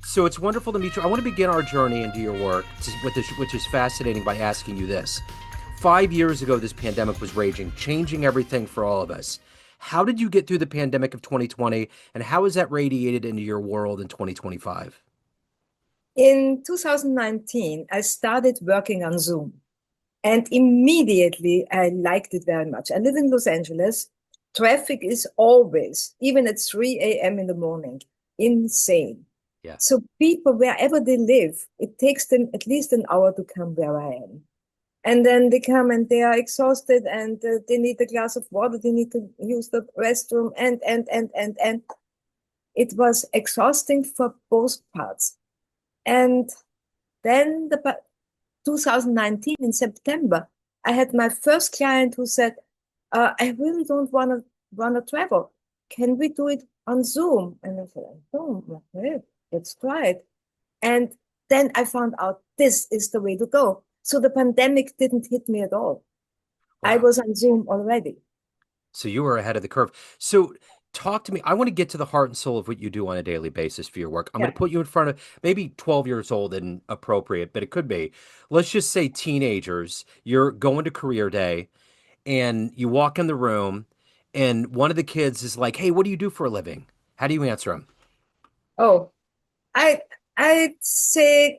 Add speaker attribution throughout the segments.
Speaker 1: So it's wonderful to meet you. I want to begin our journey into your work, which is fascinating, by asking you this. 5 years ago, this pandemic was raging, changing everything for all of us. How did you get through the pandemic of 2020, and how has that radiated into your world in 2025?
Speaker 2: In 2019, I started working on Zoom, and immediately I liked it very much. I live in Los Angeles. Traffic is always, even at 3 a.m. in the morning, insane.
Speaker 1: Yeah.
Speaker 2: So people, wherever they live, it takes them at least an hour to come where I am. And then they come and they are exhausted and they need a glass of water. They need to use the restroom and. It was exhausting for both parts. And then 2019 in September, I had my first client who said, I really don't want to travel. Can we do it on Zoom? And I said, Zoom, okay, let's try it. And then I found out this is the way to go. So the pandemic didn't hit me at all. I
Speaker 1: Wow.
Speaker 2: was on Zoom already.
Speaker 1: So you were ahead of the curve. So talk to me. I want to get to the heart and soul of what you do on a daily basis for your work. I'm going
Speaker 2: Yeah.
Speaker 1: to put you in front of maybe 12 years old and appropriate, but it could be, let's just say teenagers. You're going to career day and you walk in the room and one of the kids is like, "Hey, what do you do for a living?" How do you answer them?
Speaker 2: Oh, I I'd say,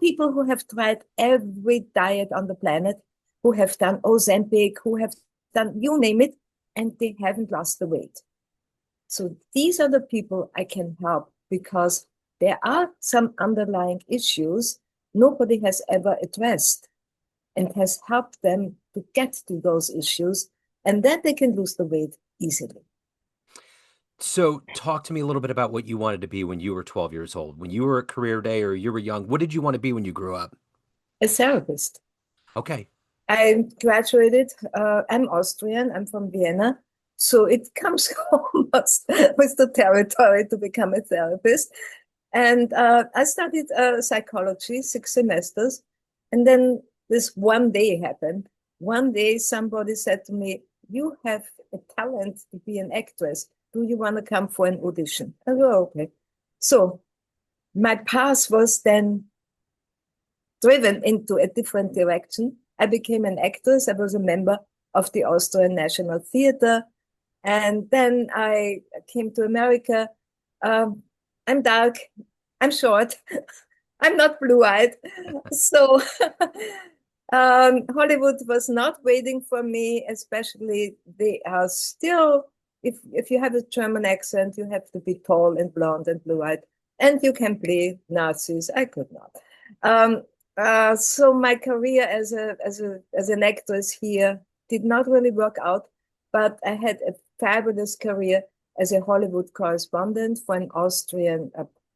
Speaker 2: people who have tried every diet on the planet, who have done Ozempic, who have done you name it, and they haven't lost the weight. So these are the people I can help because there are some underlying issues nobody has ever addressed and has helped them to get to those issues, and then they can lose the weight easily.
Speaker 1: So talk to me a little bit about what you wanted to be when you were 12 years old. When you were at career day or you were young, what did you want to be when you grew up?
Speaker 2: A therapist.
Speaker 1: Okay.
Speaker 2: I graduated. I'm Austrian. I'm from Vienna. So it comes almost with the territory to become a therapist. And I studied psychology, 6 semesters. And then this one day happened. One day somebody said to me, you have a talent to be an actress. Do you want to come for an audition? I go, okay. So my path was then driven into a different direction. I became an actress. I was a member of the Austrian National Theatre. And then I came to America. Um, I'm dark. I'm short. I'm not blue-eyed. So Hollywood was not waiting for me, especially they are still, if you have a German accent, you have to be tall and blonde and blue-eyed. And you can play Nazis. I could not. Um, so my career as an actress here did not really work out, but I had a fabulous career as a Hollywood correspondent for an Austrian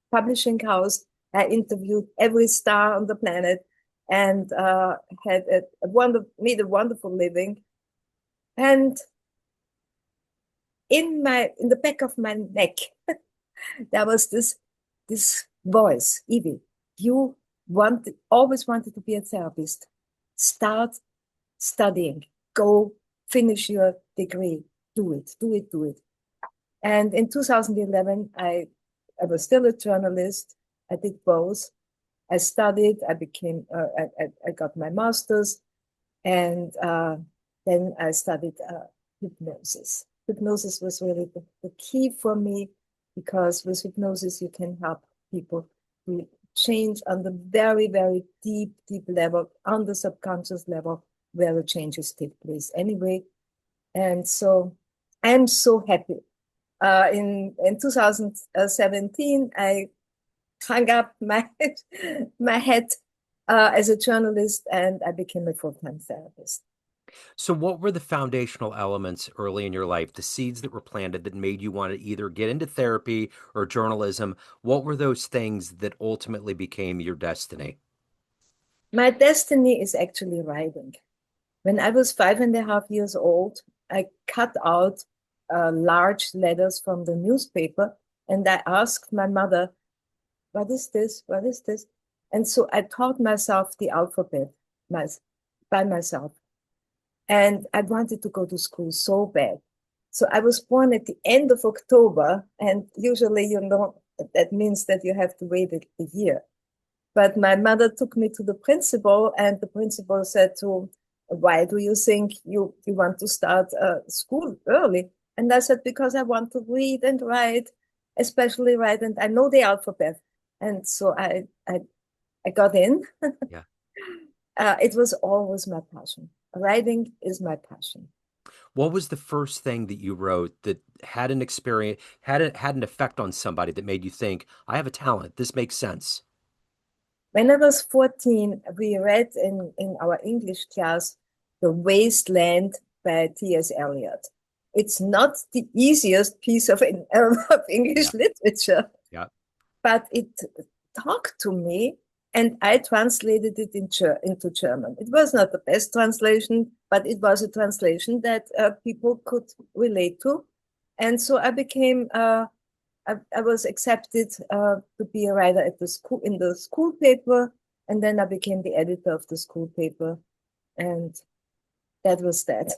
Speaker 2: publishing house. I interviewed every star on the planet and had made a wonderful living. And in the back of my neck, there was this voice, Evie, you always wanted to be a therapist. Start studying. Go finish your degree. Do it, do it, do it. And in 2011, I was still a journalist. I did both. I studied. I got my master's, and then I studied hypnosis. Hypnosis was really the key for me because with hypnosis you can help people to change on the very, very deep, deep level, on the subconscious level, where the changes take place anyway. And so I'm so happy. In 2017, I hung up my my head as a journalist, and I became a full-time therapist.
Speaker 1: So, what were the foundational elements early in your life, the seeds that were planted that made you want to either get into therapy or journalism? What were those things that ultimately became your destiny?
Speaker 2: My destiny is actually writing. When I was 5.5 years old, I cut out large letters from the newspaper and I asked my mother, what is this? What is this? And so I taught myself the alphabet by myself. And I wanted to go to school so bad. So I was born at the end of October. And usually, that means that you have to wait a year. But my mother took me to the principal, and the principal said to, why do you think you want to start school early? And I said, because I want to read and write, especially write, and I know the alphabet. And so I got in.
Speaker 1: Yeah.
Speaker 2: It was always my passion. Writing is my passion.
Speaker 1: What was the first thing that you wrote that had an experience, had an effect on somebody that made you think, I have a talent. This makes sense.
Speaker 2: When I was 14, we read in our English class The Wasteland by T.S. Eliot. It's not the easiest piece of of
Speaker 1: Yeah.
Speaker 2: English literature,
Speaker 1: Yeah.
Speaker 2: but it talked to me, and I translated it into German. It was not the best translation, but it was a translation that people could relate to. And so I was accepted to be a writer at the school in the school paper, and then I became the editor of the school paper, and that was that.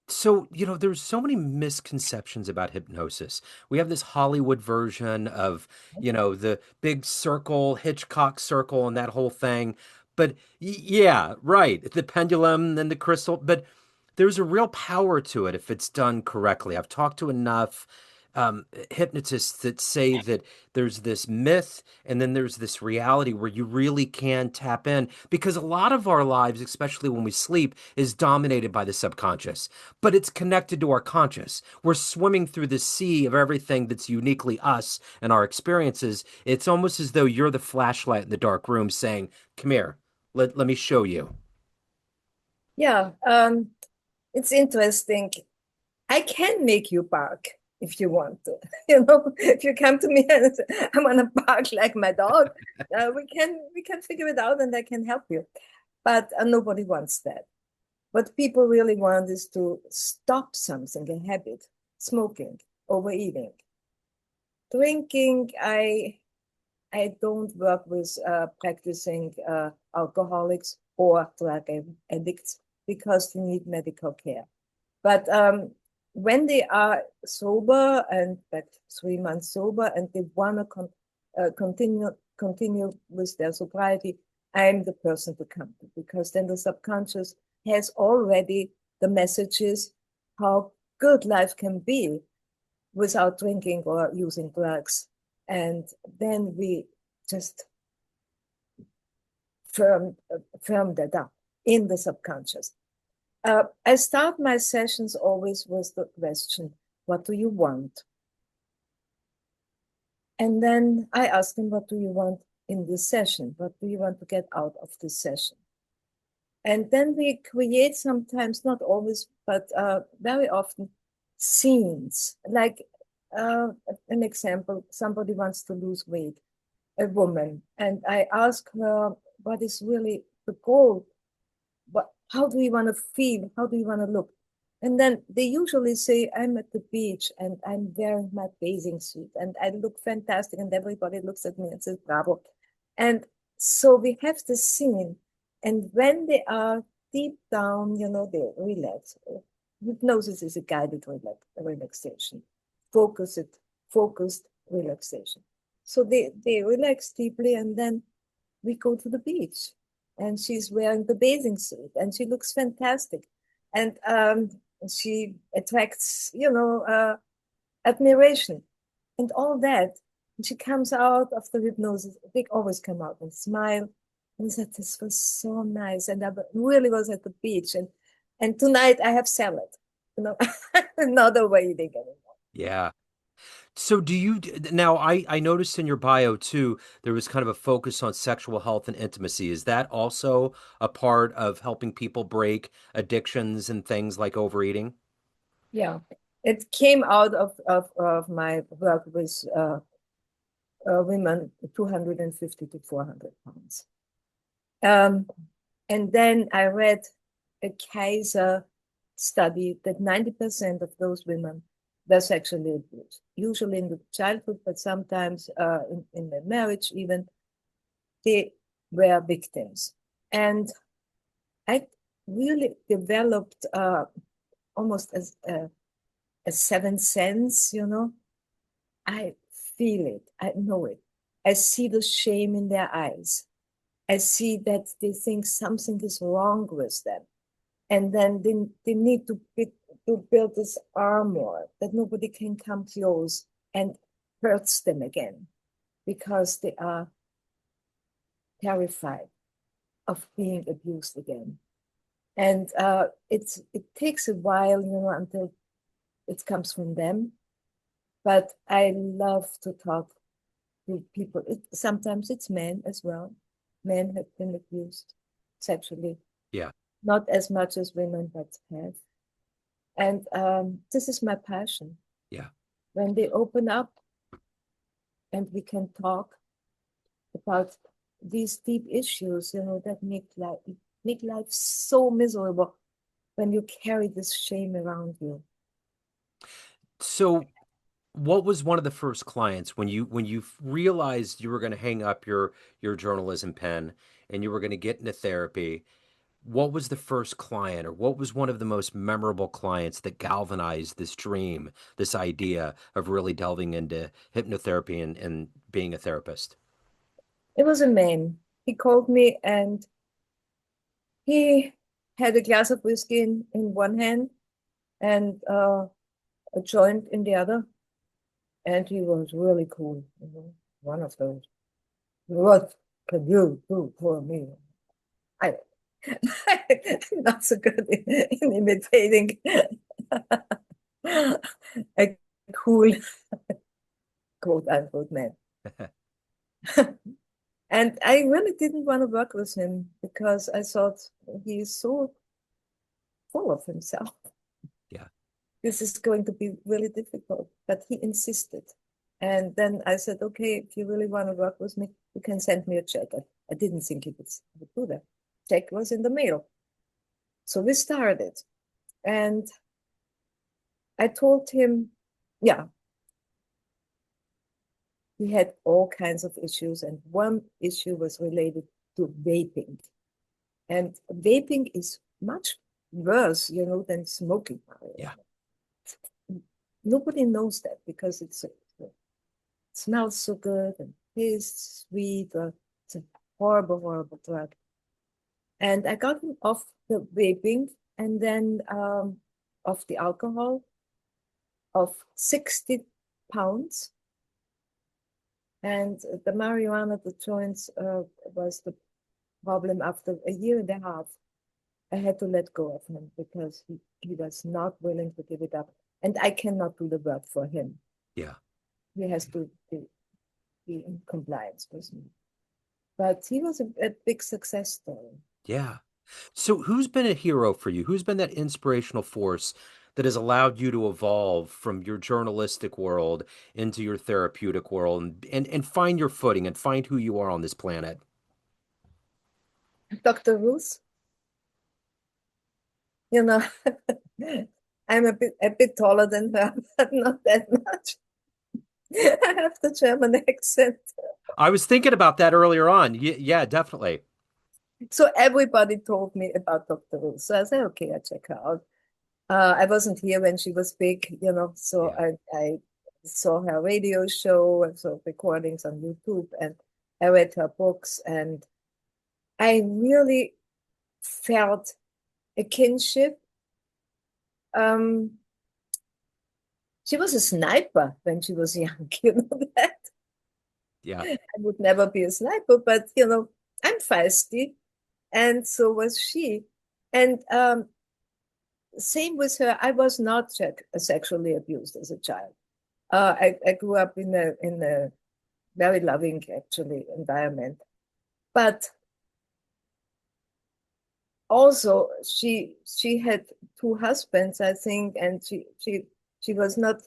Speaker 1: So, there's so many misconceptions about hypnosis. We have this Hollywood version of, the big circle, Hitchcock circle, and that whole thing. But yeah, right. The pendulum and the crystal. But there's a real power to it if it's done correctly. I've talked to enough hypnotists that say that there's this myth and then there's this reality where you really can tap in because a lot of our lives, especially when we sleep, is dominated by the subconscious, but it's connected to our conscious. We're swimming through the sea of everything that's uniquely us and our experiences. It's almost as though you're the flashlight in the dark room saying, come here, let me show you.
Speaker 2: Yeah, it's interesting. I can make you bark if you want to. If you come to me and say, I want to bark like my dog, we can figure it out, and I can help you. But nobody wants that. What people really want is to stop something, a habit, smoking, overeating, drinking. I don't work with practicing alcoholics or drug addicts because they need medical care. But when they are sober and like 3 months sober and they want to continue with their sobriety, I'm the person to come to because then the subconscious has already the messages how good life can be without drinking or using drugs. And then we just firm that up in the subconscious. I start my sessions always with the question, what do you want? And then I ask them, what do you want in this session? What do you want to get out of this session? And then we create sometimes, not always, but very often, scenes. Like an example, somebody wants to lose weight, a woman, and I ask her, what is really the goal? How do you want to feel? How do you want to look? And then they usually say, I'm at the beach and I'm wearing my bathing suit and I look fantastic. And everybody looks at me and says, bravo. And so we have the scene. And when they are deep down, they relax. Hypnosis is a guided relaxation, focused relaxation. So they relax deeply and then we go to the beach and she's wearing the bathing suit and she looks fantastic. And she attracts, admiration and all that. And she comes out of the hypnosis. They always come out and smile. And I said, this was so nice. And I really was at the beach. And tonight I have salad, not overeating anymore.
Speaker 1: Yeah. So do you now I noticed in your bio too, there was kind of a focus on sexual health and intimacy. Is that also a part of helping people break addictions and things like overeating?
Speaker 2: Yeah. It came out of my work with women 250 to 400 pounds. And then I read a Kaiser study that 90% of those women were sexually abused, usually in the childhood, but sometimes in their marriage even, they were victims. And I really developed almost as a seventh sense, I feel it. I know it. I see the shame in their eyes. I see that they think something is wrong with them. And then they need to build this armor that nobody can come close and hurts them again because they are terrified of being abused again. And it takes a while, until it comes from them. But I love to talk to people. Sometimes it's men as well. Men have been abused sexually,
Speaker 1: Yeah.
Speaker 2: not as much as women, but have. And this is my passion.
Speaker 1: Yeah.
Speaker 2: When they open up and we can talk about these deep issues, that make life so miserable when you carry this shame around you.
Speaker 1: So what was one of the first clients when you realized you were going to hang up your journalism pen and you were going to get into therapy? What was the first client, or what was one of the most memorable clients that galvanized this dream, this idea of really delving into hypnotherapy and being a therapist?
Speaker 2: It was a man. He called me and he had a glass of whiskey in one hand and a joint in the other. And he was really cool, one of those. What can you do for me? I, I'm not so good in imitating a cool quote unquote man. And I really didn't want to work with him because I thought he's so full of himself.
Speaker 1: Yeah.
Speaker 2: This is going to be really difficult. But he insisted. And then I said, okay, if you really want to work with me, you can send me a check. I didn't think he would do that. Check was in the mail. So we started. And I told him, yeah, we had all kinds of issues. And one issue was related to vaping. And vaping is much worse, than smoking marijuana.
Speaker 1: Yeah.
Speaker 2: Nobody knows that because it smells so good and tastes sweet. It's a horrible, horrible drug. And I got him off the vaping and then off the alcohol of 60 pounds. And the marijuana, the joints, was the problem. After a year and a half, I had to let go of him because he was not willing to give it up. And I cannot do the work for him.
Speaker 1: Yeah.
Speaker 2: He has to be in compliance with me. But he was a big success story.
Speaker 1: Yeah. So who's been a hero for you? Who's been that inspirational force that has allowed you to evolve from your journalistic world into your therapeutic world and find your footing and find who you are on this planet?
Speaker 2: Dr. Ruth, you know, I'm a bit taller than her, but not that much. I have the German accent.
Speaker 1: I was thinking about that earlier on. Yeah, definitely.
Speaker 2: So everybody told me about Dr. Ruth. So I said, okay, I check her out. I wasn't here when she was big, so
Speaker 1: Yeah.
Speaker 2: I saw her radio show, I saw recordings on YouTube, and I read her books, and I really felt a kinship. She was a sniper when she was young, you know that?
Speaker 1: Yeah.
Speaker 2: I would never be a sniper, but I'm feisty, and so was she. And same with her. I was not sexually abused as a child. I grew up in a very loving, actually, environment. But also, she had two husbands, I think, and she was not,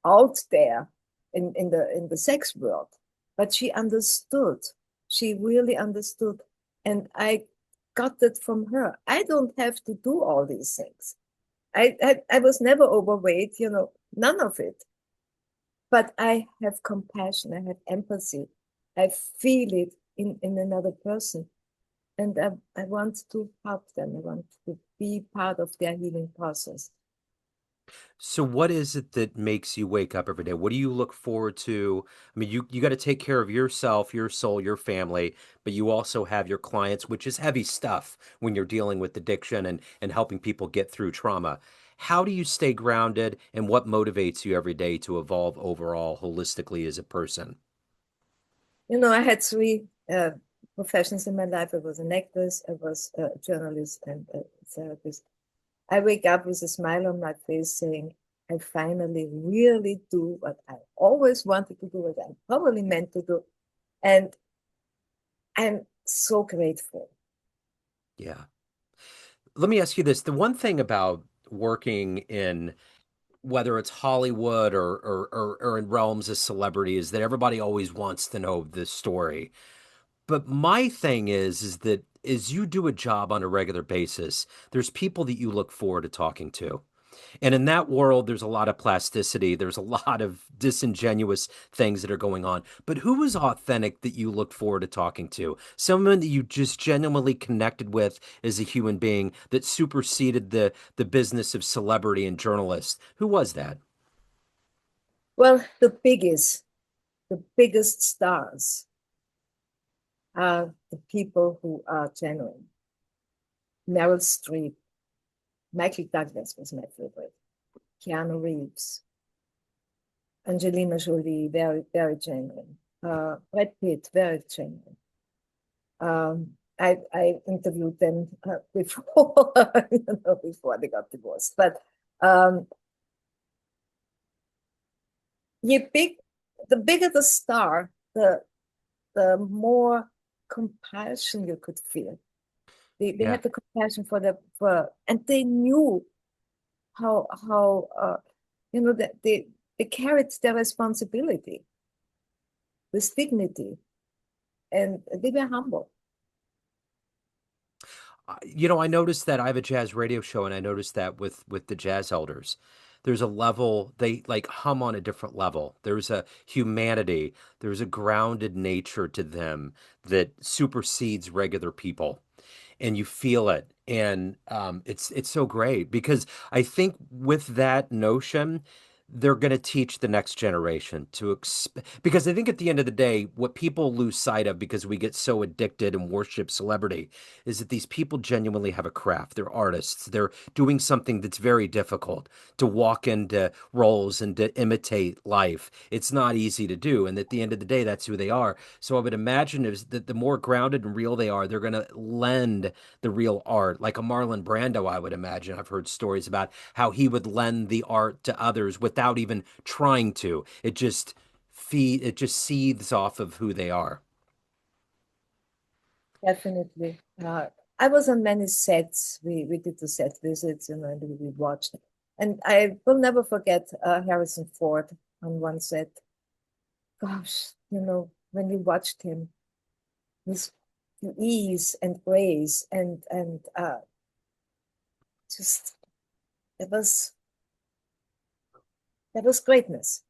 Speaker 2: out there in the sex world, but she understood. She really understood, and I got that from her. I don't have to do all these things. I was never overweight, none of it. But I have compassion, I have empathy, I feel it in another person. And I want to help them. I want to be part of their healing process.
Speaker 1: So what is it that makes you wake up every day? What do you look forward to? I mean, you got to take care of yourself, your soul, your family, but you also have your clients, which is heavy stuff when you're dealing with addiction and helping people get through trauma. How do you stay grounded and what motivates you every day to evolve overall holistically as a person?
Speaker 2: I had three professions in my life. I was an actress, I was a journalist, and a therapist. I wake up with a smile on my face saying, I finally really do what I always wanted to do, what I probably meant to do. And I'm so grateful.
Speaker 1: Yeah. Let me ask you this. The one thing about working in whether it's Hollywood or in realms of celebrity is that everybody always wants to know the story. But my thing is that as you do a job on a regular basis, there's people that you look forward to talking to. And in that world, there's a lot of plasticity. There's a lot of disingenuous things that are going on. But who was authentic that you looked forward to talking to? Someone that you just genuinely connected with as a human being that superseded the business of celebrity and journalists. Who was that?
Speaker 2: Well, the biggest stars are the people who are genuine. Meryl Streep, Michael Douglas was my favorite, Keanu Reeves, Angelina Jolie, very, very genuine. Brad Pitt, very genuine. I interviewed them before, before they got divorced. But um, you big, the bigger the star, the more compassion you could feel. They
Speaker 1: Yeah.
Speaker 2: had the compassion and they knew how that they carried their responsibility with dignity, and they were humble.
Speaker 1: I noticed that I have a jazz radio show, and I noticed that with the jazz elders, there's a level they like hum on a different level. There's a humanity, there's a grounded nature to them that supersedes regular people and you feel it and it's so great because I think with that notion they're going to teach the next generation because I think at the end of the day what people lose sight of because we get so addicted and worship celebrity is that these people genuinely have a craft. They're artists. They're doing something that's very difficult to walk into roles and to imitate life. It's not easy to do, and at the end of the day that's who they are. So I would imagine is that the more grounded and real they are, they're going to lend the real art. Like a Marlon Brando, I would imagine. I've heard stories about how he would lend the art to others without even trying to. It just seethes off of who they are.
Speaker 2: Definitely. I was on many sets. We did the set visits, and we watched. And I will never forget Harrison Ford on one set. Gosh, when you watched him, his ease and grace and just it was that was greatness.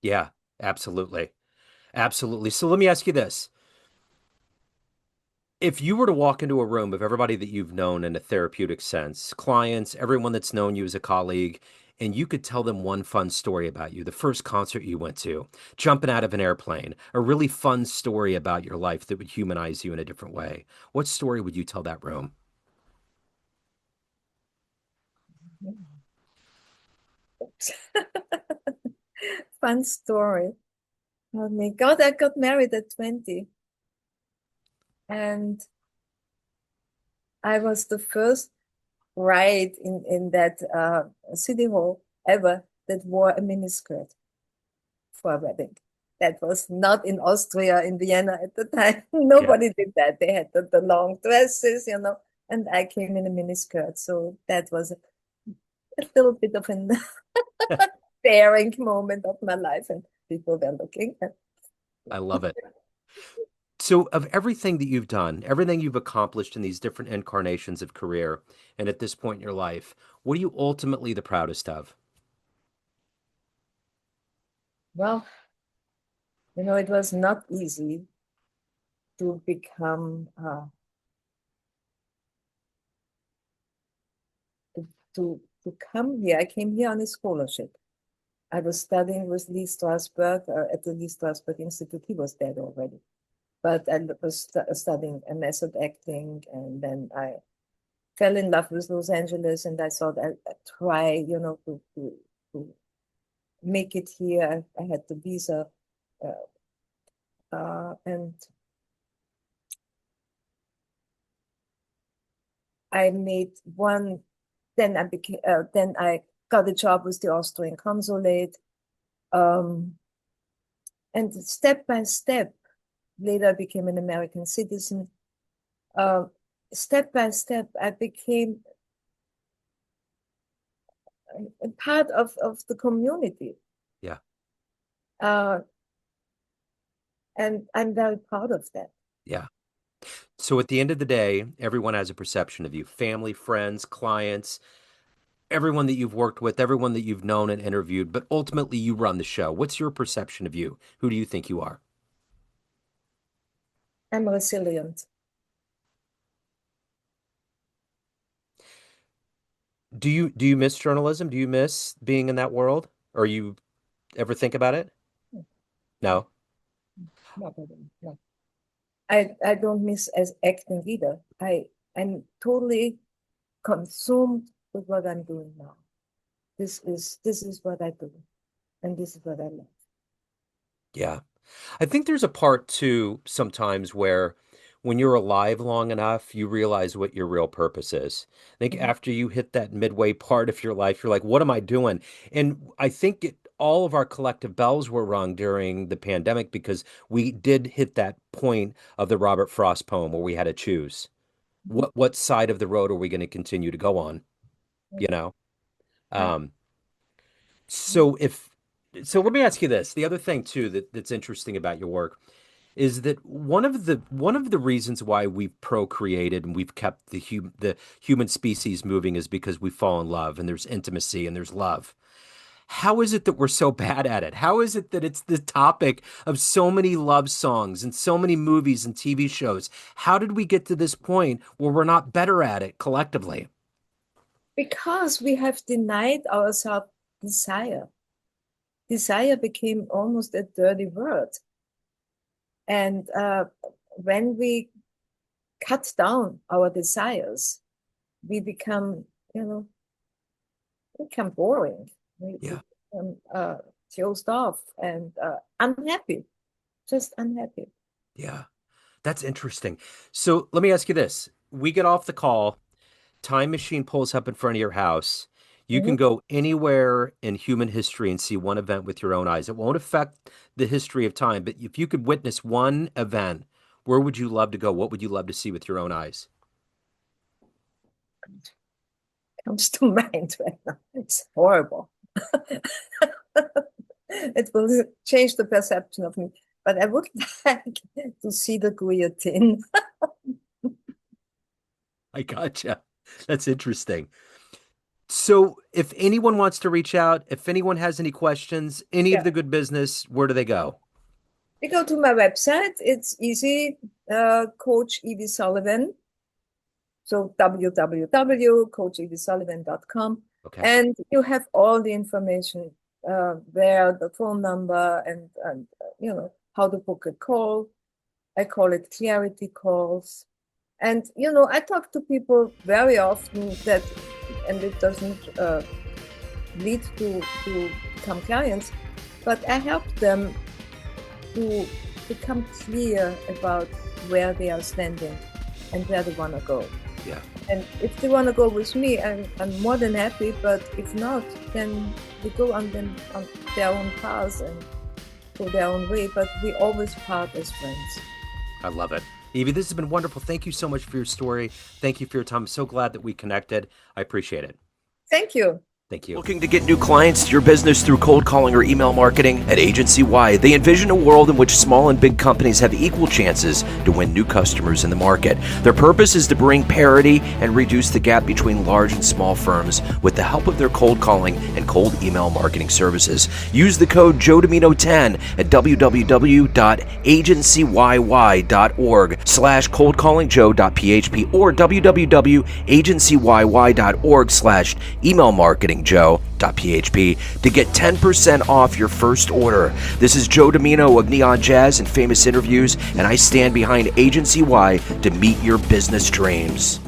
Speaker 1: Yeah, absolutely. Absolutely. So let me ask you this. If you were to walk into a room of everybody that you've known in a therapeutic sense, clients, everyone that's known you as a colleague, and you could tell them one fun story about you, the first concert you went to, jumping out of an airplane, a really fun story about your life that would humanize you in a different way, what story would you tell that room?
Speaker 2: Fun story. Oh my God, I got married at 20, and I was the first bride in that city hall ever that wore a miniskirt for a wedding. That was not in Austria, in Vienna at the time.
Speaker 1: Yeah,
Speaker 2: Nobody did that. They had the long dresses, and I came in a miniskirt. So that was a little bit of an daring moment of my life, and people were looking.
Speaker 1: I love it. So, of everything that you've done, everything you've accomplished in these different incarnations of career, and at this point in your life, what are you ultimately the proudest of?
Speaker 2: Well, it was not easy to become to to come here. I came here on a scholarship. I was studying with Lee Strasberg at the Lee Strasberg Institute. He was dead already. But I was studying method acting, and then I fell in love with Los Angeles, and I thought I'd try, to make it here. I had the visa, and I made one. Then I got a job with the Austrian consulate, and step by step, later I became an American citizen. Step by step, I became a part of the community.
Speaker 1: Yeah.
Speaker 2: And I'm very proud of that.
Speaker 1: Yeah. So at the end of the day, everyone has a perception of you, family, friends, clients, everyone that you've worked with, everyone that you've known and interviewed, but ultimately you run the show. What's your perception of you? Who do you think you are?
Speaker 2: I'm resilient.
Speaker 1: Do you miss journalism? Do you miss being in that world? Or you ever think about it? No.
Speaker 2: Not at all, no. I don't miss as acting either. I'm totally consumed with what I'm doing now. This is what I do, and this is what I love.
Speaker 1: Yeah. I think there's a part too sometimes where when you're alive long enough, you realize what your real purpose is. I think
Speaker 2: Mhm.
Speaker 1: after you hit that midway part of your life, you're like, what am I doing? And I think all of our collective bells were rung during the pandemic because we did hit that point of the Robert Frost poem where we had to choose
Speaker 2: Mhm.
Speaker 1: what side of the road are we going to continue to go on, you know?
Speaker 2: I,
Speaker 1: Um,
Speaker 2: mhm.
Speaker 1: so if so let me ask you this. The other thing too that's interesting about your work is that one of the reasons why we've procreated and we've kept the human species moving is because we fall in love and there's intimacy and there's love. How is it that we're so bad at it? How is it that it's the topic of so many love songs and so many movies and TV shows? How did we get to this point where we're not better at it collectively?
Speaker 2: Because we have denied ourselves desire. Desire became almost a dirty word. And when we cut down our desires, we become, you know, become boring. We
Speaker 1: Yeah,
Speaker 2: become closed off and unhappy, just unhappy.
Speaker 1: yeah. That's interesting. So let me ask you this. We get off the call, time machine pulls up in front of your house. You can
Speaker 2: Mhm.
Speaker 1: go anywhere in human history and see one event with your own eyes. It won't affect the history of time, but if you could witness one event, where would you love to go? What would you love to see with your own eyes?
Speaker 2: Comes to mind right now. It's horrible. It will change the perception of me. But I would like to see the guillotine.
Speaker 1: I gotcha. That's interesting. So if anyone wants to reach out, if anyone has any questions, any of
Speaker 2: Yeah.
Speaker 1: the good business, where do they go?
Speaker 2: You go to my website, it's easy, Coach Evie Sullivan. So www.coachevesullivan.com.
Speaker 1: Okay.
Speaker 2: And you have all the information there, the phone number, and how to book a call. I call it clarity calls. And I talk to people very often and it doesn't lead to become clients, but I help them to become clear about where they are standing and where they want to go.
Speaker 1: Yeah.
Speaker 2: And if they want to go with me, I'm more than happy. But if not, then they go on their own paths and go their own way. But we always part as friends.
Speaker 1: I love it. Evie, this has been wonderful. Thank you so much for your story. Thank you for your time. I'm so glad that we connected. I appreciate it.
Speaker 2: Thank you.
Speaker 1: Thank you.
Speaker 3: Looking to get new clients to your business through cold calling or email marketing? At Agency Y, they envision a world in which small and big companies have equal chances to win new customers in the market. Their purpose is to bring parity and reduce the gap between large and small firms with the help of their cold calling and cold email marketing services. Use the code Joe Dimino 10 at www.agencyyyy.org/coldcallingjoe.php or www.agencyyyy.org/emailmarketingjoe.php to get 10% off your first order. This is Joe Dimino of Neon Jazz and Famous Interviews, and I stand behind Agency Y to meet your business dreams.